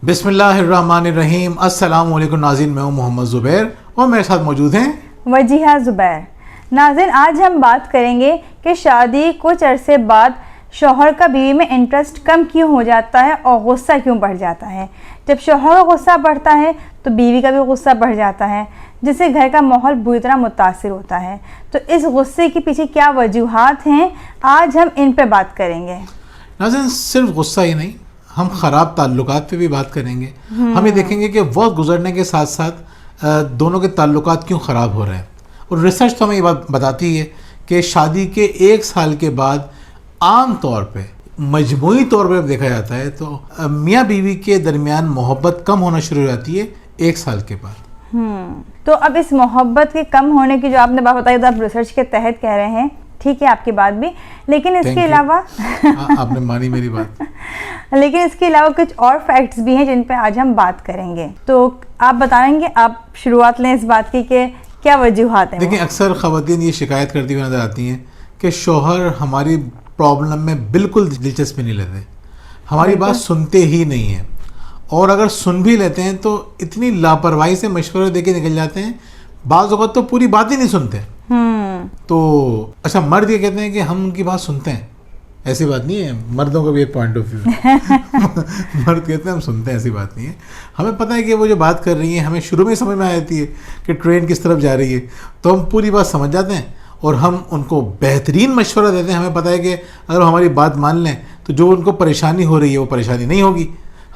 بسم اللہ الرحمن الرحیم. السلام علیکم ناظرین, میں ہوں محمد زبیر اور میرے ساتھ موجود ہیں وجیہہ زبیر. ناظرین, آج ہم بات کریں گے کہ شادی کچھ عرصے بعد شوہر کا بیوی میں انٹرسٹ کم کیوں ہو جاتا ہے اور غصہ کیوں بڑھ جاتا ہے. جب شوہر کا غصہ بڑھتا ہے تو بیوی کا بھی غصہ بڑھ جاتا ہے, جس سے گھر کا ماحول بری طرح متاثر ہوتا ہے. تو اس غصے کے پیچھے کیا وجوہات ہیں, آج ہم ان پہ بات کریں گے. ناظرین, صرف غصہ ہی نہیں, ہم خراب تعلقات پہ بھی بات کریں گے. ہم یہ دیکھیں گے کہ وقت گزرنے کے ساتھ ساتھ دونوں کے تعلقات کیوں خراب ہو رہے ہیں. اور ریسرچ تو ہمیں یہ بات بتاتی ہے کہ شادی کے 1 سال کے بعد عام طور پہ مجموعی طور پہ دیکھا جاتا ہے تو میاں بیوی کے درمیان محبت کم ہونا شروع ہو جاتی ہے 1 سال کے بعد. تو اب اس محبت کے کم ہونے کی جو آپ نے بات بتائی تو آپ ریسرچ کے تحت کہہ رہے ہیں, ٹھیک ہے آپ کی بات بھی, لیکن اس کے علاوہ آپ نے مانی میری بات. لیکن اس کے علاوہ کچھ اور فیکٹس بھی ہیں جن پہ آج ہم بات کریں گے. تو آپ بتائیں گے, آپ شروعات لیں اس بات کی کہ کیا وجوہات ہیں. دیکھیں, اکثر خواتین یہ شکایت کرتی ہوئی نظر آتی ہیں کہ شوہر ہماری پرابلم میں بالکل دلچسپی نہیں لیتے, ہماری بات سنتے ہی نہیں ہیں, اور اگر سن بھی لیتے ہیں تو اتنی لاپرواہی سے مشورے دے کے نکل جاتے ہیں, بعض اوقات تو پوری بات ہی نہیں سنتے. تو اچھا, مرد یہ کہتے ہیں کہ ہم ان کی بات سنتے ہیں, ایسی بات نہیں ہے. مردوں کا بھی ایک پوائنٹ آف ویو ہے. مرد کہتے ہیں ہم سنتے ہیں, ایسی بات نہیں ہے. ہمیں پتہ ہے کہ وہ جو بات کر رہی ہیں ہمیں شروع میں سمجھ میں آتی ہے کہ ٹرین کس طرف جا رہی ہے, تو ہم پوری بات سمجھ جاتے ہیں اور ہم ان کو بہترین مشورہ دیتے ہیں. ہمیں پتہ ہے کہ اگر ہماری بات مان لیں تو جو ان کو پریشانی ہو رہی ہے وہ پریشانی نہیں ہوگی.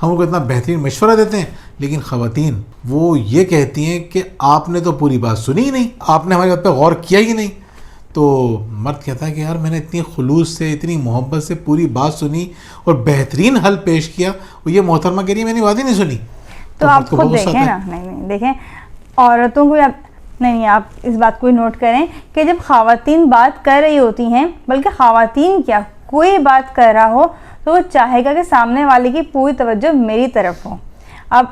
ہم ان کو اتنا بہترین مشورہ دیتے ہیں. لیکن خواتین وہ یہ کہتی ہیں کہ آپ نے تو پوری بات سنی ہی نہیں, آپ نے ہماری بات پہ غور کیا ہی نہیں. تو مرد کہتا ہے کہ یار میں نے اتنی خلوص سے, اتنی محبت سے پوری بات سنی اور بہترین حل پیش کیا, وہ یہ محترمہ کہہ رہی ہے میں نے بات ہی نہیں سنی. تو آپ خود دیکھیں نا, نہیں دیکھیں عورتوں کو, نہیں آپ اس بات کو نوٹ کریں کہ جب خواتین بات کر رہی ہوتی ہیں, بلکہ خواتین کیا کوئی بات کر رہا ہو تو وہ چاہے گا کہ سامنے والے کی پوری توجہ میری طرف ہو. اب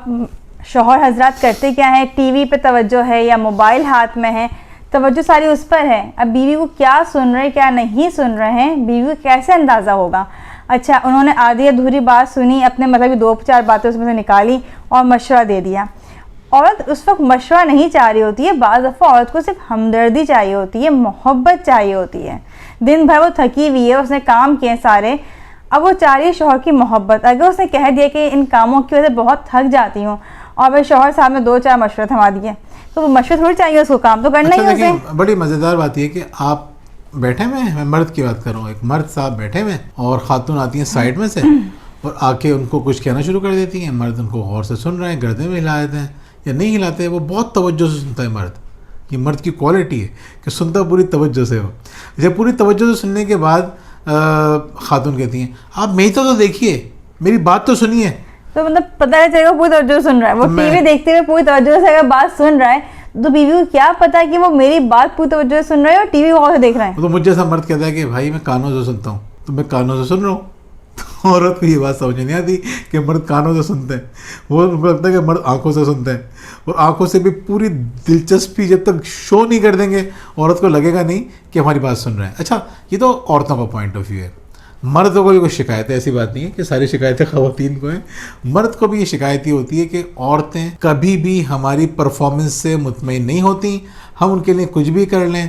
شوہر حضرات کرتے کیا ہیں, ٹی وی پہ توجہ ہے یا موبائل ہاتھ میں ہے, توجہ ساری اس پر ہے. اب بیوی کو کیا سن رہے کیا نہیں سن رہے ہیں, بیوی کو کیسے اندازہ ہوگا. اچھا, انہوں نے آدھی ادھوری بات سنی, اپنے مطلب 2-4 باتیں اس میں سے نکالی اور مشورہ دے دیا. عورت اس وقت مشورہ نہیں چاہ رہی ہوتی ہے, بعض دفعہ عورت کو صرف ہمدردی چاہیے ہوتی ہے, محبت چاہیے ہوتی ہے. دن بھر وہ تھکی ہوئی ہے, اس نے کام کیے سارے, اب وہ چاہ رہی ہے شوہر کی محبت. اگر اس نے کہہ دیا کہ ان کاموں کی وجہ سے بہت تھک جاتی ہوں, اور پھر شوہر صاحب نے 2-4 مشورے تھما دیے, تو وہ مشورے تھوڑی چاہیے, اس کو کام تو کرنا ہی ہے اسے. بڑی مزیدار بات یہ کہ آپ بیٹھے ہوئے ہیں, میں مرد کی بات کر رہا ہوں, ایک مرد صاحب بیٹھے ہوئے اور خاتون آتی ہیں سائڈ میں سے اور آ کے ان کو کچھ کہنا شروع کر دیتی ہیں. مرد ان کو غور سے سن رہے ہیں, گردن میں ہلا دیتے ہیں یا نہیں ہلاتے, وہ بہت توجہ سے سنتا ہے مرد. یہ مرد کی کوالٹی ہے کہ سنتا پوری توجہ سے ہو. جب پوری توجہ سے سننے کے بعد خاتون کہتی ہیں آپ میری تو دیکھیے, میری بات تو سنیے. تو مطلب پتہ نہیں چلے گا پوری توجہ سن رہا ہے, وہ ٹی وی دیکھتے ہوئے پوری توجہ سے اگر بات سن رہا ہے تو بیوی کو کیا پتا کہ وہ میری بات پوری توجہ سے سن رہا ہے اور ٹی وی غور سے دیکھ رہا ہے. تو مجھ جیسا مرد کہتا ہے کہ بھائی میں کانوں سے سنتا ہوں, تو میں کانوں سے سن رہا ہوں. تو عورت کو یہ بات سمجھ نہیں آتی کہ مرد کانوں سے سنتے ہیں, وہ ان کو لگتا ہے کہ مرد آنکھوں سے سنتے ہیں, اور آنکھوں سے بھی پوری دلچسپی جب تک شو نہیں کر دیں گے عورت کو لگے گا نہیں کہ ہماری بات سن رہے ہیں. اچھا, یہ تو عورتوں کا پوائنٹ آف ویو ہے. مردوں کو بھی کوئی شکایت ہے, ایسی بات نہیں ہے کہ ساری شکایتیں خواتین کو ہیں. مرد کو بھی یہ شکایت یہ ہوتی ہے کہ عورتیں کبھی بھی ہماری پرفارمنس سے مطمئن نہیں ہوتی. ہم ان کے لیے کچھ بھی کر لیں,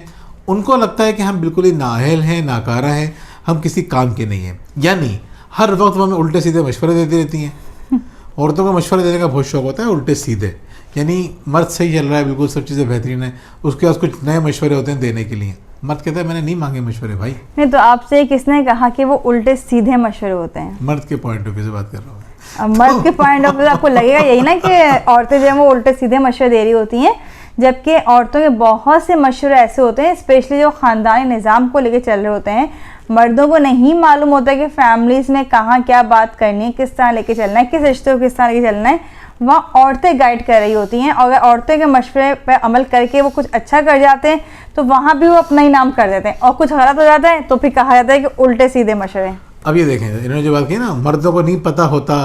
ان کو لگتا ہے کہ ہم بالکل ہی نااہل ہیں, ناکارہ ہیں, ہم کسی کام کے نہیں ہیں. یعنی ہر وقت وہ ہمیں الٹے سیدھے مشورے دیتی رہتی ہیں. عورتوں کو مشورے دینے کا بہت شوق ہوتا ہے الٹے سیدھے, یعنی مرد صحیح چل رہا ہے, بالکل سب چیزیں بہترین ہیں, اس کے پاس کچھ نئے مشورے ہوتے ہیں دینے کے لیے. مرد کہتا ہے میں نے نہیں مانگے مشورے بھائی. نہیں تو آپ سے کس نے کہا کہ وہ الٹے سیدھے مشورے ہوتے ہیں؟ مرد کے پوائنٹ آف ویو سے بات کر رہا ہوں. مرد کے پوائنٹ آف ویو سے آپ کو لگے گا یہی نا کہ عورتیں جو ہیں وہ الٹے سیدھے مشورے دے رہی ہوتی ہیں, جبکہ عورتوں کے بہت سے مشورے ایسے ہوتے ہیں اسپیشلی جو خاندانی نظام کو لے کے چل رہے ہوتے ہیں. مردوں کو نہیں معلوم ہوتا کہ فیملیز میں کہاں کیا بات کرنی ہے, کس طرح لے کے چلنا ہے, کس رشتے کو کس طرح لے کے چلنا ہے. وہاں عورتیں گائیڈ کر رہی ہوتی ہیں, اور اگر عورتیں کے مشورے پہ عمل کر کے وہ کچھ اچھا کر جاتے ہیں تو وہاں بھی وہ اپنا ہی نام کر دیتے ہیں, اور کچھ غلط ہو جاتا ہے تو پھر کہا جاتا ہے کہ الٹے سیدھے مشورے. اب یہ دیکھیں انہوں نے جو بات کی نا, مردوں کو نہیں پتہ ہوتا,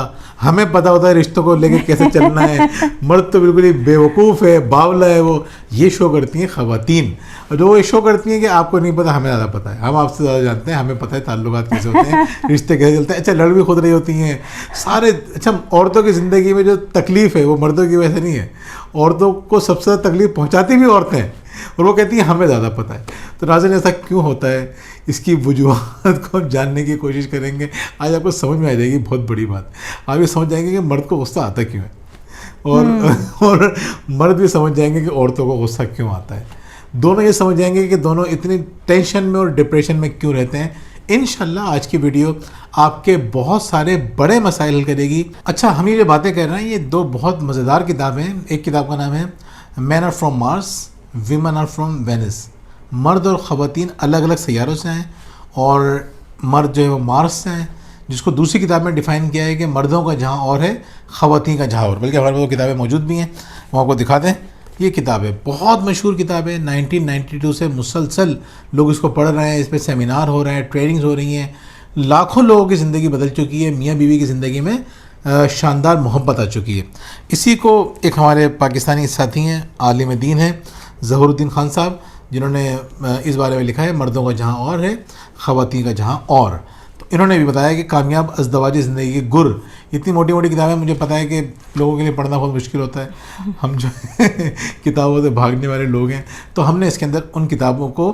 ہمیں پتہ ہوتا ہے رشتوں کو لے کے کیسے چلنا ہے. مرد تو بالکل ہی بیوقوف ہے, باولا ہے وہ. یہ شو کرتی ہیں خواتین, اور جو وہ شو کرتی ہیں کہ آپ کو نہیں پتہ, ہمیں زیادہ پتہ ہے, ہم آپ سے زیادہ جانتے ہیں, ہمیں پتہ ہے تعلقات کیسے ہوتے ہیں, رشتے کیسے چلتے ہیں. اچھا لڑ بھی خود رہی ہوتی ہیں سارے. اچھا عورتوں کی زندگی میں جو تکلیف ہے وہ مردوں کی وجہ سے نہیں ہے, عورتوں کو سب سے زیادہ تکلیف پہنچاتی بھی عورتیں ہیں, اور وہ کہتی ہیں ہمیں زیادہ پتہ ہے. تو ناظرین ایسا کیوں ہوتا ہے, اس کی وجوہات کو جاننے کی کوشش کریں گے. آج آپ کو سمجھ میں آ جائے گی بہت بڑی بات. آپ یہ سمجھ جائیں گے کہ مرد کو غصہ آتا کیوں ہے, اور مرد بھی سمجھ جائیں گے کہ عورتوں کو غصہ کیوں آتا ہے. دونوں یہ سمجھ جائیں گے کہ دونوں اتنی ٹینشن میں اور ڈپریشن میں کیوں رہتے ہیں. انشاءاللہ آج کی ویڈیو آپ کے بہت سارے بڑے مسائل حل کرے گی. اچھا ہم یہ جو باتیں کر رہے ہیں یہ دو بہت مزیدار کتابیں ہیں. ایک کتاب کا نام ہے men are from Mars, women are from Venus. مرد اور خواتین الگ الگ سیاروں سے ہیں, اور مرد جو ہے وہ مارس سے ہیں, جس کو دوسری کتاب میں ڈیفائن کیا ہے کہ مردوں کا جہاں اور ہے, خواتین کا جہاں اور. بلکہ ہمارے پاس وہ کتابیں موجود بھی ہیں, وہ آپ کو دکھاتے ہیں. یہ کتاب ہے, بہت مشہور کتاب ہے. 1992 سے مسلسل لوگ اس کو پڑھ رہے ہیں, اس پہ سیمینار ہو رہے ہیں, ٹریننگز ہو رہی ہیں. لاکھوں لوگوں کی زندگی بدل چکی ہے, میاں بیوی کی زندگی میں شاندار محبت آ چکی ہے. اسی کو ایک ہمارے پاکستانی ساتھی ہیں, عالم دین ہیں, ظہور الدین خان صاحب, جنہوں نے اس بارے میں لکھا ہے مردوں کا جہاں اور ہے, خواتین کا جہاں اور. تو انہوں نے بھی بتایا کہ کامیاب ازدواجی زندگی کے گر. اتنی موٹی موٹی کتابیں مجھے پتہ ہے کہ لوگوں کے لیے پڑھنا بہت مشکل ہوتا ہے, ہم جو کتابوں سے بھاگنے والے لوگ ہیں. تو ہم نے اس کے اندر ان کتابوں کو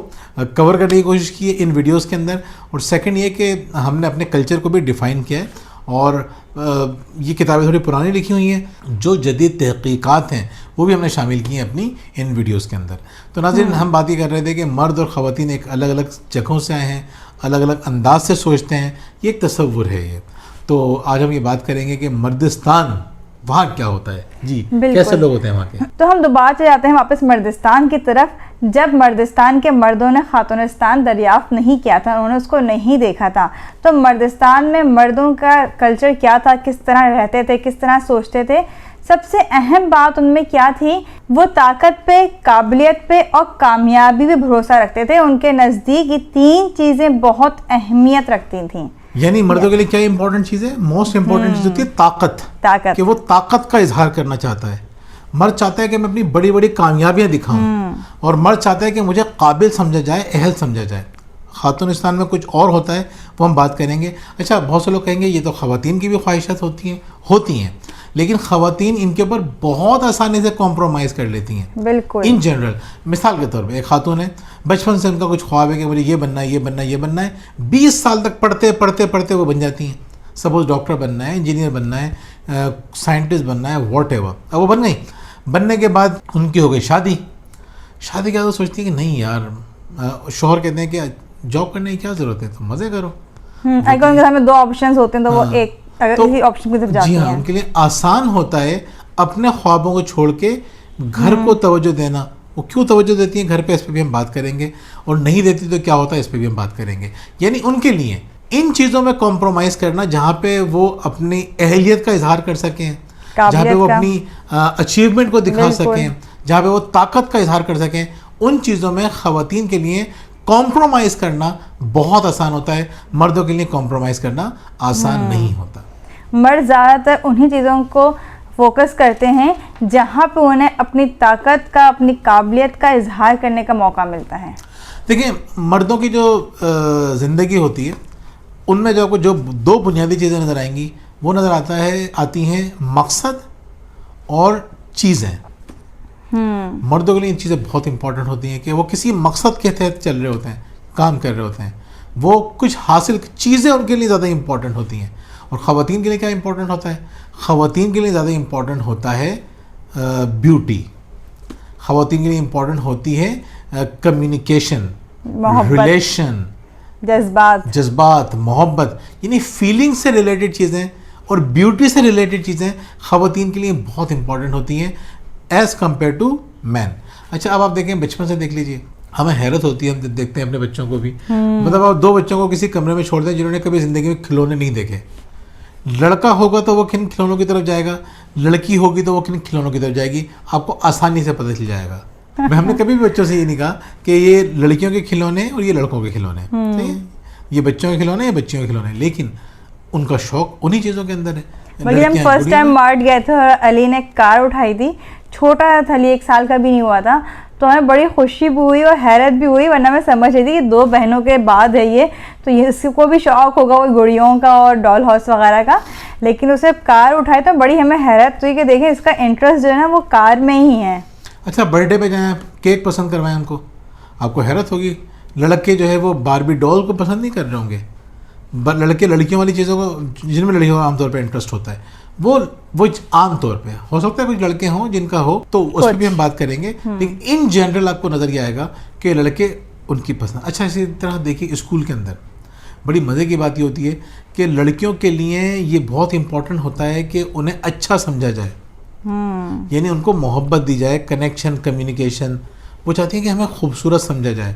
کور کرنے کی کوشش کی ہے ان ویڈیوز کے اندر. اور سیکنڈ یہ کہ ہم نے اپنے کلچر کو بھی ڈیفائن کیا ہے, اور یہ کتابیں تھوڑی پرانی لکھی ہوئی ہیں, جو جدید تحقیقات ہیں وہ بھی ہم نے شامل کی ہیں اپنی ان ویڈیوز کے اندر. تو ناظرین ہم بات یہ کر رہے تھے کہ مرد اور خواتین ایک الگ الگ جگہوں سے آئے ہیں, الگ الگ انداز سے سوچتے ہیں, یہ ایک تصور ہے یہ. تو آج ہم یہ بات کریں گے کہ مردستان وہاں کیا ہوتا ہے, جی کیسے لوگ ہوتے ہیں وہاں کے. تو ہم دوبارہ چلے جاتے ہیں واپس مردستان کی طرف. جب مردستان کے مردوں نے خاتونستان دریافت نہیں کیا تھا, انہوں نے اس کو نہیں دیکھا تھا, تو مردستان میں مردوں کا کلچر کیا تھا, کس طرح رہتے تھے, کس طرح سوچتے تھے. سب سے اہم بات ان میں کیا تھی, وہ طاقت پہ, قابلیت پہ اور کامیابی پہ بھروسہ رکھتے تھے. ان کے نزدیک یہ تین چیزیں بہت اہمیت رکھتی تھیں. یعنی مردوں کے لیے کیا امپورٹنٹ چیز ہے, موسٹ امپورٹنٹ چیز ہوتی ہے طاقت, کہ وہ طاقت کا اظہار کرنا چاہتا ہے. مرد چاہتا ہے کہ میں اپنی بڑی بڑی کامیابیاں دکھاؤں, اور مرد چاہتا ہے کہ مجھے قابل سمجھا جائے, اہل سمجھا جائے. خاتونستان میں کچھ اور ہوتا ہے, وہ ہم بات کریں گے. اچھا بہت سے لوگ کہیں گے یہ تو خواتین کی بھی خواہشات ہوتی ہیں, لیکن خواتین ان کے اوپر بہت آسانی سے کمپرومائز کر لیتی ہیں. بالکل ان جنرل مثال کے طور پہ ایک خاتون ہے, بچپن سے ان کا کچھ خواب ہے کہ مجھے یہ بننا ہے, یہ بننا ہے, یہ بننا ہے. 20 سال تک پڑھتے پڑھتے پڑھتے وہ بن جاتی ہیں. سپوز ڈاکٹر بننا ہے, انجینئر بننا ہے, سائنٹسٹ بننا ہے, واٹ ایور. اب وہ بن گئی. بننے کے بعد ان کی ہو گئی شادی. شادی کے بعد وہ سوچتی ہے کہ نہیں یار, شوہر کہتے ہیں کہ جاب کرنے کی کیا ضرورت ہے, تو مزے کرو. ہمیں دو آپشنز ہوتے ہیں, تو وہ ایک اسی آپشن کی طرف جاتی ہیں. جی ہاں, ان کے لیے آسان ہوتا ہے اپنے خوابوں کو چھوڑ کے گھر کو توجہ دینا. وہ کیوں توجہ دیتی ہیں گھر پہ, اس پہ بھی ہم بات کریں گے, اور نہیں دیتی تو کیا ہوتا ہے اس پہ بھی ہم بات کریں گے. یعنی ان کے لیے ان چیزوں میں کمپرومائز کرنا جہاں پہ وہ اپنی اہلیت کا اظہار کر سکیں, جہاں پہ وہ اپنی اچیومنٹ کو دکھا سکیں, جہاں پہ وہ طاقت کا اظہار کر سکیں, ان چیزوں میں خواتین کے لیے کمپرومائز کرنا بہت آسان ہوتا ہے. مردوں کے لیے کمپرومائز کرنا آسان نہیں ہوتا. مرد زیادہ تر انہی چیزوں کو فوکس کرتے ہیں جہاں پہ انہیں اپنی طاقت کا, اپنی قابلیت کا اظہار کرنے کا موقع ملتا ہے. دیکھیں مردوں کی جو زندگی ہوتی ہے ان میں جو دو بنیادی چیزیں نظر آئیں گی, وہ نظر آتی ہیں مقصد اور چیزیں. مردوں کے لیے ان چیزیں بہت امپورٹنٹ ہوتی ہیں کہ وہ کسی مقصد کے تحت چل رہے ہوتے ہیں, کام کر رہے ہوتے ہیں, وہ کچھ حاصل چیزیں ان کے لیے زیادہ امپورٹنٹ ہوتی ہیں. اور خواتین کے لیے کیا امپورٹنٹ ہوتا ہے, خواتین کے لیے زیادہ امپورٹنٹ ہوتا ہے بیوٹی. خواتین کے لیے امپورٹنٹ ہوتی ہے کمیونیکیشن, ریلیشن, جذبات, محبت, یعنی فیلنگ سے ریلیٹڈ چیزیں اور بیوٹی سے ریلیٹڈ چیزیں خواتین کے لیے بہت امپورٹنٹ ہوتی ہیں ایز کمپیئر ٹو مین. اچھا اب آپ دیکھیں, بچپن سے دیکھ لیجیے, ہمیں حیرت ہوتی ہے, ہم دیکھتے ہیں اپنے بچوں کو بھی. مطلب آپ 2 بچوں کو کسی کمرے میں چھوڑ دیں جنہوں نے کبھی زندگی میں کھلونے نہیں دیکھے. لڑکا ہوگا تو وہ کن کھلونوں کی طرف جائے گا, لڑکی ہوگی تو وہ کن کھلونوں کی طرف جائے گی, آپ کو آسانی سے پتہ چل جائے گا. ہم نے کبھی بھی بچوں سے یہ نہیں کہا کہ یہ لڑکیوں کے کھلونے اور یہ لڑکوں کے کھلونے. یہ بچوں کے کھلونے ہیں، بچیوں کے کھلونے، لیکن ان کا شوق انہی چیزوں کے اندر ہے. بلکہ ہم فرسٹ ٹائم مارٹ گئے تھے اور علی نے کار اٹھائی تھی، چھوٹا تھا علی، 1 سال کا بھی نہیں ہوا تھا، تو ہمیں بڑی خوشی بھی ہوئی اور حیرت بھی ہوئی، ورنہ میں سمجھ رہی تھی کہ 2 بہنوں کے بعد ہے یہ، تو یہ اس کو بھی شوق ہوگا وہ گڑیوں کا اور ڈال ہاؤس وغیرہ کا، لیکن اسے کار اٹھائی تو بڑی ہمیں حیرت ہوئی کہ دیکھیں اس کا انٹرسٹ جو ہے نا وہ کار میں ہی ہے. اچھا برتھ ڈے پہ جائیں، کیک پسند کروائیں ان کو، آپ کو حیرت ہوگی، لڑکے جو ہے وہ باربی ڈول کو پسند نہیں کر رہے ہوں گے، لڑکے لڑکیوں والی چیزوں کو، جن میں لڑکیوں کو عام طور پہ انٹرسٹ ہوتا ہے، وہ عام طور پہ ہو سکتا ہے کچھ لڑکے ہوں جن کا ہو، تو اس پہ بھی ہم بات کریں گے، لیکن ان جنرل آپ کو نظر یہ آئے گا کہ لڑکے ان کی پسند. اچھا اسی طرح دیکھیے اسکول کے اندر بڑی مزے کی بات یہ ہوتی ہے کہ لڑکیوں کے لیے یہ بہت امپورٹنٹ ہوتا ہے کہ انہیں اچھا سمجھا جائے، یعنی ان کو محبت دی جائے، کنیکشن، کمیونیکیشن، وہ چاہتی ہیں کہ ہمیں خوبصورت سمجھا جائے.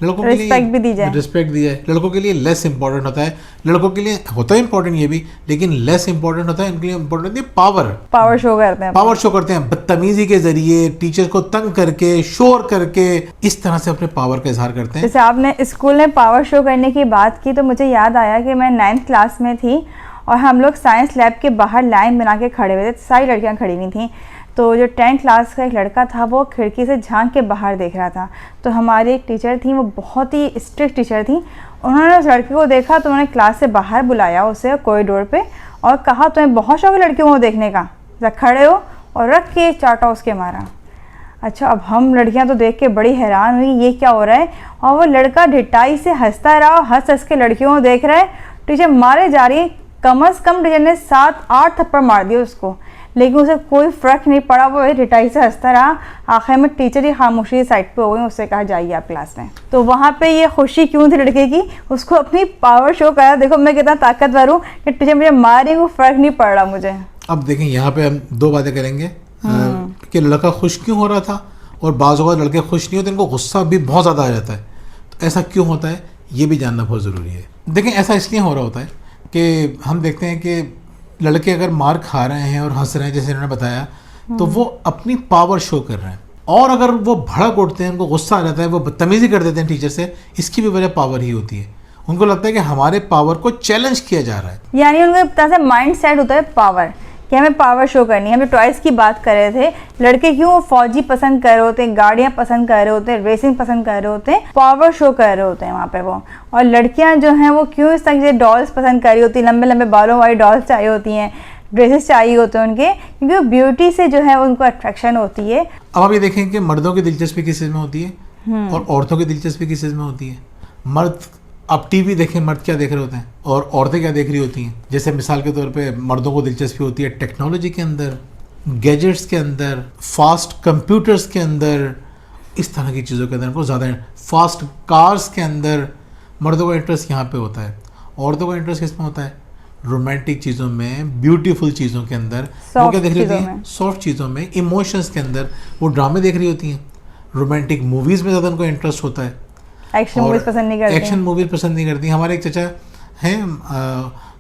لڑکوں کے لیے رسپیکٹ بھی دی جائے، رسپیکٹ دی جائے. لڑکوں کے لیے لیس امپورٹنٹ ہوتا ہے، لڑکوں کے لیے ہوتا ہے امپورٹنٹ یہ بھی، لیکن لیس امپورٹنٹ ہوتا ہے، ان کے لیے امپورٹنٹ ہوتی ہے پاور شو کرتے ہیں، پاور شو کرتے ہیں، بدتمیزی کے ذریعے، ٹیچر کو تنگ کر کے، شور کر کے، اس طرح سے اپنے پاور کا اظہار کرتے ہیں. جیسے آپ نے اسکول میں پاور شو کرنے کی بات کی تو مجھے یاد آیا کہ میں 9th کلاس میں تھی اور ہم لوگ سائنس لیب کے باہر لائن بنا کے کھڑے ہوئے تھے، ساری لڑکیاں کھڑی ہوئی تھیں، تو جو 10th کلاس کا ایک لڑکا تھا وہ کھڑکی سے جھانک کے باہر دیکھ رہا تھا، تو ہماری ایک ٹیچر تھیں، وہ بہت ہی اسٹرکٹ ٹیچر تھیں، انہوں نے اس لڑکے کو دیکھا تو انہوں نے کلاس سے باہر بلایا اسے کوریڈور پہ اور کہا تمہیں بہت شوق ہے لڑکیوں کو دیکھنے کا، کھڑے ہو، اور رکھ کے چاٹا اس کے مارا. اچھا اب ہم لڑکیاں تو دیکھ کے بڑی حیران ہوئی یہ کیا ہو رہا ہے، اور وہ لڑکا ڈھٹائی سے ہنستا رہا، ہنس کے لڑکیوں کو دیکھ رہا ہے، ٹیچر مارے جا رہی ہے، کم از کم ٹیچر نے 7-8 تھپڑ مار دیے اس کو، لیکن اسے کوئی فرق نہیں پڑا، وہ ڈھٹائی سے ہنستا رہا. آخر میں ٹیچر ہی خاموشی سائڈ پہ ہو گئی، اس سے کہا جائیے آپ کلاس میں. تو وہاں پہ یہ خوشی کیوں تھی لڑکے کی، اس کو اپنی پاور شو کرا، دیکھو میں کتنا طاقتور ہوں کہ ٹیچر مجھے ماری، وہ فرق نہیں پڑ رہا مجھے. اب دیکھیں یہاں پہ ہم 2 باتیں کریں گے کہ لڑکا خوش کیوں ہو رہا تھا، اور بعض اوقات لڑکے خوش نہیں ہوتے، ان کو غصہ بھی بہت زیادہ آ جاتا ہے، تو ایسا کیوں ہوتا ہے یہ بھی جاننا بہت ضروری ہے. دیکھیں ایسا اس لیے ہو رہا ہوتا ہے کہ ہم دیکھتے ہیں کہ لڑکے اگر مار کھا رہے ہیں اور ہنس رہے ہیں جیسے انہوں نے بتایا، تو وہ اپنی پاور شو کر رہے ہیں، اور اگر وہ بھڑک اٹھتے ہیں، ان کو غصہ آ جاتا ہے، وہ بدتمیزی کر دیتے ہیں ٹیچر سے، اس کی بھی وجہ پاور ہی ہوتی ہے. ان کو لگتا ہے کہ ہمارے پاور کو چیلنج کیا جا رہا ہے، یعنی ان کا ایک طرح سے مائنڈ سیٹ ہوتا ہے پاور، کہ ہمیں پاور شو کرنی ہے. ہم جو ٹوائز کی بات کر رہے تھے، لڑکے کیوں فوجی پسند کر رہے ہوتے ہیں، گاڑیاں پسند کر رہے ہوتے ہیں، ریسنگ پسند کر رہے ہوتے ہیں، پاور شو کر رہے ہوتے ہیں وہاں پہ وہ. اور لڑکیاں جو ہیں وہ کیوں اس طرح سے ڈالس پسند کر رہی ہوتی ہیں، لمبے لمبے بالوں والی ڈالس چاہیے ہوتی ہیں، ڈریسز چاہیے ہوتے ہیں ان کے، کیونکہ بیوٹی سے جو ہے ان کو اٹریکشن ہوتی ہے. اب آپ یہ دیکھیں کہ مردوں کی دلچسپی کس چیز میں ہوتی ہے اور عورتوں کی دلچسپی کس چیز میں ہوتی ہے. مرد، آپ ٹی وی دیکھیں، مرد کیا دیکھ رہے ہوتے ہیں اور عورتیں کیا دیکھ رہی ہوتی ہیں. جیسے مثال کے طور پہ مردوں کو دلچسپی ہوتی ہے ٹیکنالوجی کے اندر، گیجٹس کے اندر، فاسٹ کمپیوٹرز کے اندر، اس طرح کی چیزوں کے اندر کو زیادہ، فاسٹ کارز کے اندر مردوں کا انٹرسٹ یہاں پہ ہوتا ہے. عورتوں کا انٹرسٹ کس میں ہوتا ہے؟ رومانٹک چیزوں میں، بیوٹیفل چیزوں کے اندر، وہ کیا دیکھ رہی ہوتی ہیں؟ سافٹ چیزوں میں، ایموشنز کے اندر وہ ڈرامے دیکھ رہی ہوتی ہیں. رومانٹک موویز میں زیادہ ان کو انٹرسٹ ہوتا ہے، ایکشن موویز پسند نہیں کرتی، ایکشن موویز پسند نہیں کرتی. ہمارے ایک چچا ہیں،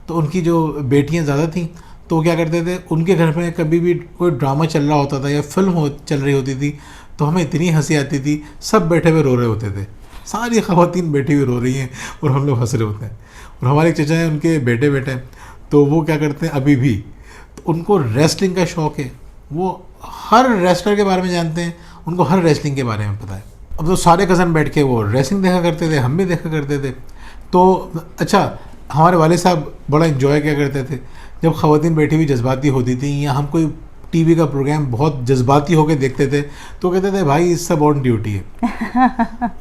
تو ان کی جو بیٹیاں زیادہ تھیں تو وہ کیا کرتے تھے، ان کے گھر میں کبھی بھی کوئی ڈرامہ چل رہا ہوتا تھا یا فلم چل رہی ہوتی تھی تو ہمیں اتنی ہنسی آتی تھی، سب بیٹھے ہوئے رو رہے ہوتے تھے، ساری خواتین بیٹھی ہوئی رو رہی ہیں اور ہم لوگ ہنس رہے ہوتے ہیں. اور ہمارے ایک چچا ہیں، ان کے بیٹے ہیں، تو وہ کیا کرتے ہیں ابھی بھی، تو ان کو ریسلنگ کا شوق ہے، وہ ہر ریسلر کے بارے میں جانتے ہیں، ان کو ہر ریسلنگ کے بارے میں پتہ ہے. اب تو سارے کزن بیٹھ کے وہ ریسلنگ دیکھا کرتے تھے، ہم بھی دیکھا کرتے تھے. تو اچھا ہمارے والد صاحب بڑا انجوائے کیا کرتے تھے جب خواتین بیٹھی ہوئی جذباتی ہوتی تھیں، یا ہم کوئی ٹی وی کا پروگرام بہت جذباتی ہو کے دیکھتے تھے تو کہتے تھے بھائی سب آن ڈیوٹی ہے.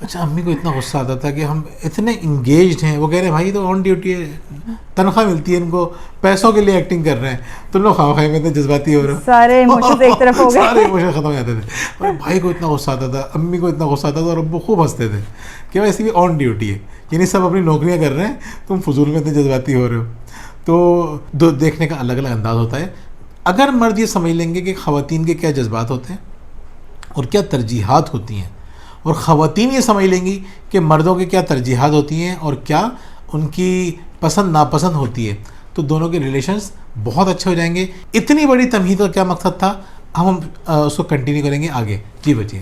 اچھا امی کو اتنا غصہ آتا تھا کہ ہم اتنے انگیجڈ ہیں، وہ کہہ رہے ہیں بھائی تو آن ڈیوٹی ہے، تنخواہ ملتی ہے ان کو، پیسوں کے لیے ایکٹنگ کر رہے ہیں، تم لوگ خواہ میں اتنے جذباتی ہو رہے ہو، سارے ایموشنز ایک طرف ہو گئے، سارے ایموشن ختم ہو جاتے تھے. اور بھائی کو اتنا غصہ آتا تھا، امی کو اتنا غصہ آتا تھا، اور ابو خوب ہنستے تھے کہ ویسے بھی آن ڈیوٹی ہے، یعنی سب اپنی نوکریاں کر رہے ہیں، تم فضول میں اتنے جذباتی ہو رہے ہو. تو دیکھنے کا الگ الگ انداز ہوتا ہے. اگر مرد یہ سمجھ لیں گے کہ خواتین کے کیا جذبات ہوتے ہیں اور کیا ترجیحات ہوتی ہیں، اور خواتین یہ سمجھ لیں گی کہ مردوں کے کیا ترجیحات ہوتی ہیں اور کیا ان کی پسند ناپسند ہوتی ہے، تو دونوں کے ریلیشنز بہت اچھے ہو جائیں گے. اتنی بڑی تمہید کا کیا مقصد تھا، ہم اس کو کنٹینیو کریں گے آگے. جی بچیے.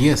yes.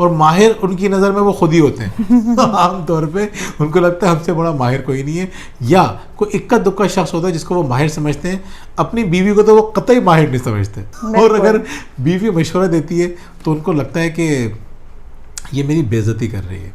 اور ماہر ان کی نظر میں وہ خود ہی ہوتے ہیں. عام طور پہ ان کو لگتا ہے ہم سے بڑا ماہر کوئی نہیں ہے, یا کوئی اکا دکا شخص ہوتا ہے جس کو وہ ماہر سمجھتے ہیں, اپنی بیوی کو تو وہ قطعی ماہر نہیں سمجھتے. اور اگر بیوی مشورہ دیتی ہے تو ان کو لگتا ہے کہ یہ میری بے عزتی کر رہی ہے,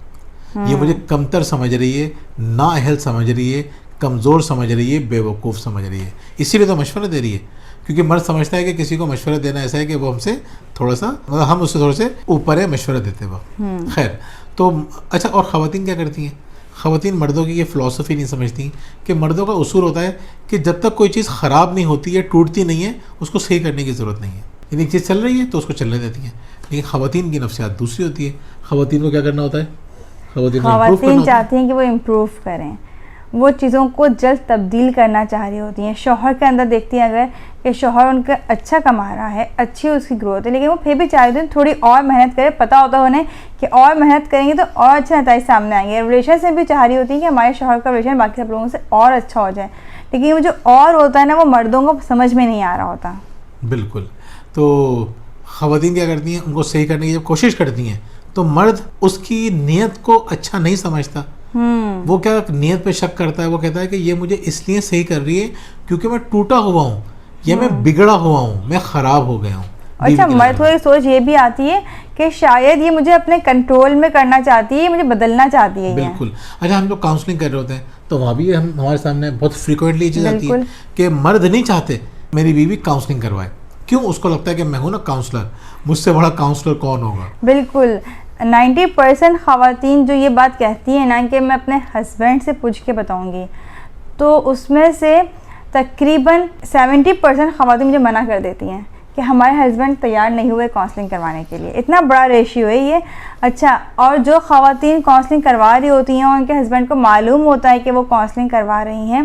یہ مجھے کمتر سمجھ رہی ہے, نااہل سمجھ رہی ہے, کمزور سمجھ رہی ہے, بے وقوف سمجھ رہی ہے, اسی لیے تو مشورہ دے رہی ہے. کیونکہ مرد سمجھتا ہے کہ کسی کو مشورہ دینا ایسا ہے کہ وہ ہم سے تھوڑا سا, مطلب ہم اس سے تھوڑے سے اوپر ہے مشورہ دیتے وقت. خیر تو اچھا, اور خواتین کیا کرتی ہیں؟ خواتین مردوں کی یہ فلسفی نہیں سمجھتی کہ مردوں کا اصول ہوتا ہے کہ جب تک کوئی چیز خراب نہیں ہوتی ہے, ٹوٹتی نہیں ہے, اس کو صحیح کرنے کی ضرورت نہیں ہے. یعنی ایک چیز چل رہی ہے تو اس کو چلنے دیتی ہیں. لیکن خواتین کی نفسیات دوسری ہوتی ہے. خواتین کو کیا کرنا ہوتا ہے؟ خواتین چاہتی ہیں کہ وہ امپروو کریں, وہ چیزوں کو جلد تبدیل کرنا چاہ رہی ہوتی ہیں. شوہر کے اندر دیکھتی ہیں اگر کہ شوہر ان کا اچھا کما رہا ہے, اچھی اس کی گروتھ ہے, لیکن وہ پھر بھی چاہ رہی ہوتی ہیں تھوڑی اور محنت کرے. پتہ ہوتا ہے انہیں کہ اور محنت کریں گے تو اور اچھے نتائج سامنے آئیں گے. ریلیشن سے بھی چاہ رہی ہوتی ہیں کہ ہمارے شوہر کا ریلیشن باقی سب لوگوں سے اور اچھا ہو جائے, لیکن وہ جو اور ہوتا ہے نا وہ مردوں کو سمجھ میں نہیں آ رہا ہوتا. بالکل. تو خواتین کیا کرتی ہیں؟ ان کو صحیح کرنے کی جب کوشش کرتی ہیں تو مرد اس کی نیت کو اچھا نہیں سمجھتا. وہ کیا نیت پہ شک کرتا ہے, وہ کہتا ہے کہ یہ مجھے اس لیے صحیح کر رہی ہے کیونکہ میں ٹوٹا ہوا ہوں, یا میں بگڑا ہوا ہوں, میں خراب ہو گیا ہوں. اچھا, مرد کو ایک سوچ یہ بھی آتی ہے کہ شاید یہ مجھے اپنے کنٹرول میں کرنا چاہتی ہے, مجھے بدلنا چاہتی ہے. بالکل. اچھا, ہم لوگ کاؤنسلنگ کر رہے ہوتے ہیں تو وہاں بھی ہمارے سامنے بہت فریکوینٹلی یہ چیز آتی ہے کہ مرد نہیں چاہتے میری بیوی کاؤنسلنگ کروائے. کیوں؟ اس کو لگتا ہے کہ میں ہوں نا کاؤنسلر, مجھ سے بڑا کاؤنسلر کون ہوگا. بالکل. 90% خواتین جو یہ بات کہتی ہیں نا کہ میں اپنے ہسبینڈ سے پوچھ کے بتاؤں گی, تو اس میں سے تقریباً 70% خواتین مجھے منع کر دیتی ہیں کہ ہمارے ہسبینڈ تیار نہیں ہوئے کاؤنسلنگ کروانے کے لیے. اتنا بڑا ریشیو ہے یہ. اچھا, اور جو خواتین کاؤنسلنگ کروا رہی ہوتی ہیں اور ان کے ہسبینڈ کو معلوم ہوتا ہے کہ وہ کاؤنسلنگ کروا رہی ہیں,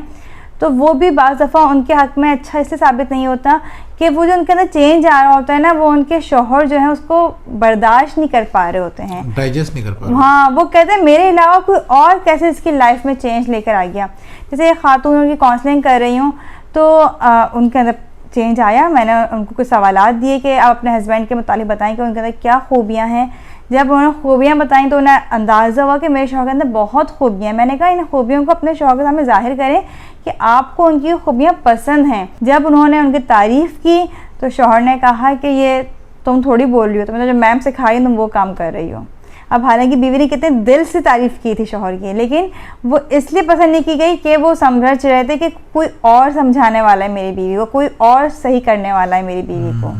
تو وہ بھی بعض دفعہ ان کے حق میں اچھا اس سے ثابت نہیں ہوتا کہ وہ جو ان کے اندر چینج آ رہا ہوتا ہے نا, وہ ان کے شوہر جو ہیں اس کو برداشت نہیں کر پا رہے ہوتے ہیں, ڈائجسٹ نہیں کر پا رہے. ہاں, وہ کہتے ہیں میرے علاوہ کوئی اور کیسے اس کی لائف میں چینج لے کر آ گیا. جیسے ایک خاتون ان کی کاؤنسلنگ کر رہی ہوں تو ان کے اندر چینج آیا. میں نے ان کو کچھ سوالات دیے کہ آپ اپنے ہسبینڈ کے متعلق بتائیں کہ ان کے اندر کیا خوبیاں ہیں. جب انہوں نے خوبیاں بتائیں تو انہیں اندازہ ہوا کہ میرے شوہر کے اندر بہت خوبیاں ہیں. میں نے کہا ان خوبیوں کو اپنے شوہر کے سامنے ظاہر کریں کہ آپ کو ان کی خوبیاں پسند ہیں. جب انہوں نے ان کی تعریف کی تو شوہر نے کہا کہ یہ تم تھوڑی بول رہی ہو, تم نے جو میم سکھائی تم وہ کام کر رہی ہو. اب حالانکہ بیوی نے کتنے دل سے تعریف کی تھی شوہر کی, لیکن وہ اس لیے پسند نہیں کی گئی کہ وہ سمجھ رہے تھے کہ کوئی اور سمجھانے والا ہے میری بیوی کو, کوئی اور صحیح کرنے والا ہے میری بیوی کو.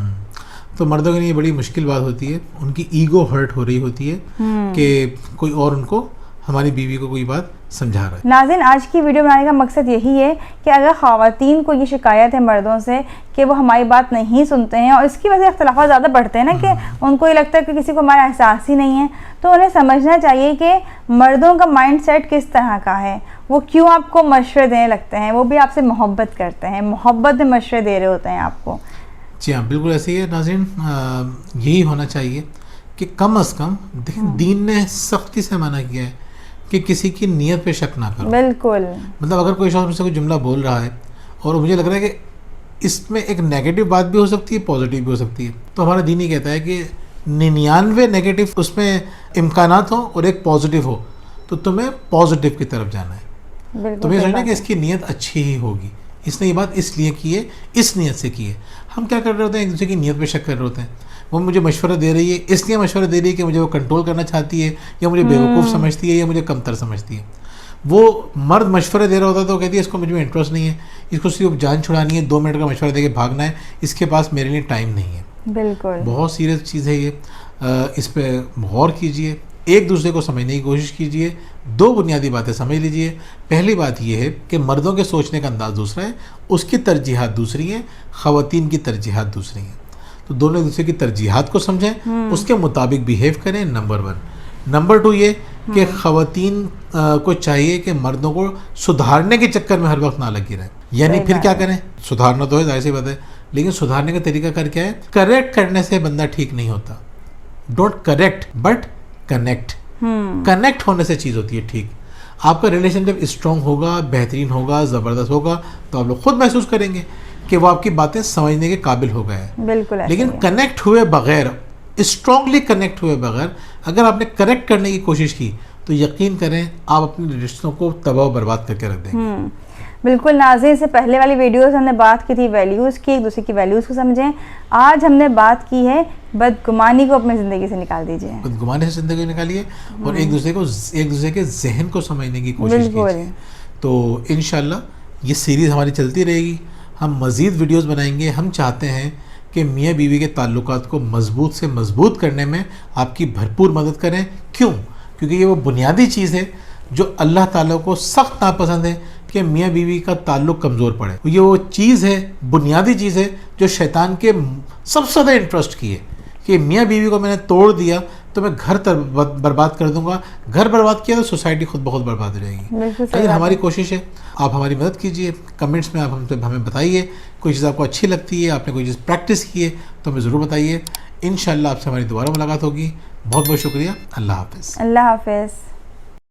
تو مردوں کے لیے بڑی مشکل بات ہوتی ہے, ان کی ایگو ہرٹ ہو رہی ہوتی ہے کہ کوئی اور ان کو, ہماری بیوی کو کوئی بات سمجھا رہا ہے. ناظرین, آج کی ویڈیو بنانے کا مقصد یہی ہے کہ اگر خواتین کو یہ شکایت ہے مردوں سے کہ وہ ہماری بات نہیں سنتے ہیں اور اس کی وجہ سے اختلافات زیادہ بڑھتے ہیں نا, کہ ان کو یہ لگتا ہے کہ کسی کو ہمارا احساس ہی نہیں ہے, تو انہیں سمجھنا چاہیے کہ مردوں کا مائنڈ سیٹ کس طرح کا ہے. وہ کیوں آپ کو مشورے دینے لگتے ہیں؟ وہ بھی آپ سے محبت کرتے ہیں, محبت میں مشورے دے رہے ہوتے ہیں آپ کو. جی ہاں, بالکل ایسے ہی ہے ناظرین. یہی ہونا چاہیے کہ کم از کم دین نے سختی سے منع کیا ہے کہ کسی کی نیت پہ شک نہ کرو. بالکل. مطلب اگر کوئی شخص مجھ سے کوئی جملہ بول رہا ہے اور مجھے لگ رہا ہے کہ اس میں ایک نیگیٹو بات بھی ہو سکتی ہے, پازیٹیو بھی ہو سکتی ہے, تو ہمارا دین ہی کہتا ہے کہ 99 نیگیٹو اس میں امکانات ہوں اور ایک پازیٹیو ہو, تو تمہیں پازیٹیو کی طرف جانا ہے. تمہیں سوچنا کہ اس کی نیت اچھی ہی ہوگی, اس نے یہ بات اس لیے کی ہے, اس نیت سے کی ہے. ہم کیا کر رہے ہوتے ہیں, ایک دوسرے کی نیت پہ شک کر رہے ہوتے ہیں. وہ مجھے مشورہ دے رہی ہے اس لیے مشورہ دے رہی ہے کہ مجھے وہ کنٹرول کرنا چاہتی ہے, یا مجھے بیوقوف سمجھتی ہے, یا مجھے کمتر سمجھتی ہے. وہ مرد مشورہ دے رہا ہوتا ہے تو کہتی ہے اس کو مجھ میں انٹرسٹ نہیں ہے, اس کو صرف جان چھڑانی ہے, 2 منٹ کا مشورہ دے کے بھاگنا ہے, اس کے پاس میرے لیے ٹائم نہیں ہے. بالکل بہت سیریس چیز ہے یہ. اس پہ غور کیجئے, ایک دوسرے کو سمجھنے کی کوشش کیجئے. 2 بنیادی باتیں سمجھ لیجئے. پہلی بات یہ ہے کہ مردوں کے سوچنے کا انداز دوسرا ہے, اس کی ترجیحات دوسری ہیں, خواتین کی ترجیحات دوسری ہیں. تو دونوں ایک دوسرے کی ترجیحات کو سمجھیں, اس کے مطابق بیہیو کریں. نمبر 1. نمبر 2 یہ کہ خواتین کو چاہیے کہ مردوں کو سدھارنے کے چکر میں ہر وقت نہ لگی رہے. یعنی پھر کیا کریں, سدھارنا تو ہے ظاہر سی بات ہے, لیکن سدھارنے کا طریقہ کر کیا ہے, کریکٹ کرنے سے بندہ ٹھیک نہیں ہوتا. Don't correct but connect. Connect ہونے سے چیز ہوتی ہے ٹھیک. آپ کا ریلیشن جب اسٹرانگ ہوگا, بہترین ہوگا, زبردست ہوگا, تو آپ لوگ خود محسوس کریں گے کہ وہ آپ کی باتیں سمجھنے کے قابل ہو گئے ہیں. بالکل. لیکن کنیکٹ ہوئے بغیر, اسٹرانگلی کنیکٹ ہوئے بغیر اگر آپ نے کریکٹ کرنے کی کوشش کی تو یقین کریں آپ اپنے رشتوں کو تباہ و برباد کر کے رکھ دیں گے. بالکل ناظرین، سے پہلے والی ویڈیوز ہم نے بات کی تھی ویلیوز کی، ایک دوسرے کی ویلیوز کو سمجھیں. آج ہم نے بات کی ہے بدگمانی کو اپنی زندگی سے نکال دیجیے. بدگمانی سے زندگی نکالیے اور ایک دوسرے کے ذہن کو سمجھنے کی کوشش کیجیے. تو انشاءاللہ یہ سیریز ہماری چلتی رہے گی، ہم مزید ویڈیوز بنائیں گے. ہم چاہتے ہیں کہ میاں بیوی کے تعلقات کو مضبوط سے مضبوط کرنے میں آپ کی بھرپور مدد کریں. کیوں؟ کیونکہ یہ وہ بنیادی چیز ہے جو اللہ تعالیٰ کو سخت ناپسند ہے کہ میاں بیوی کا تعلق کمزور پڑے. یہ وہ چیز ہے، بنیادی چیز ہے جو شیطان کے سب سے زیادہ انٹرسٹ کی ہے کہ میاں بیوی کو میں نے توڑ دیا تو میں گھر برباد کر دوں گا. گھر برباد کیا تو سوسائٹی خود بخود برباد ہو جائے گی. لیکن ہماری کوشش ہے آپ ہماری مدد کیجیے. کمنٹس میں آپ ہمیں بتائیے کوئی چیز آپ کو اچھی لگتی ہے، آپ نے کوئی چیز پریکٹس کی ہے تو ہمیں ضرور بتائیے. انشاءاللہ آپ سے ہماری دوبارہ ملاقات ہوگی. بہت بہت شکریہ. اللہ حافظ. اللہ حافظ.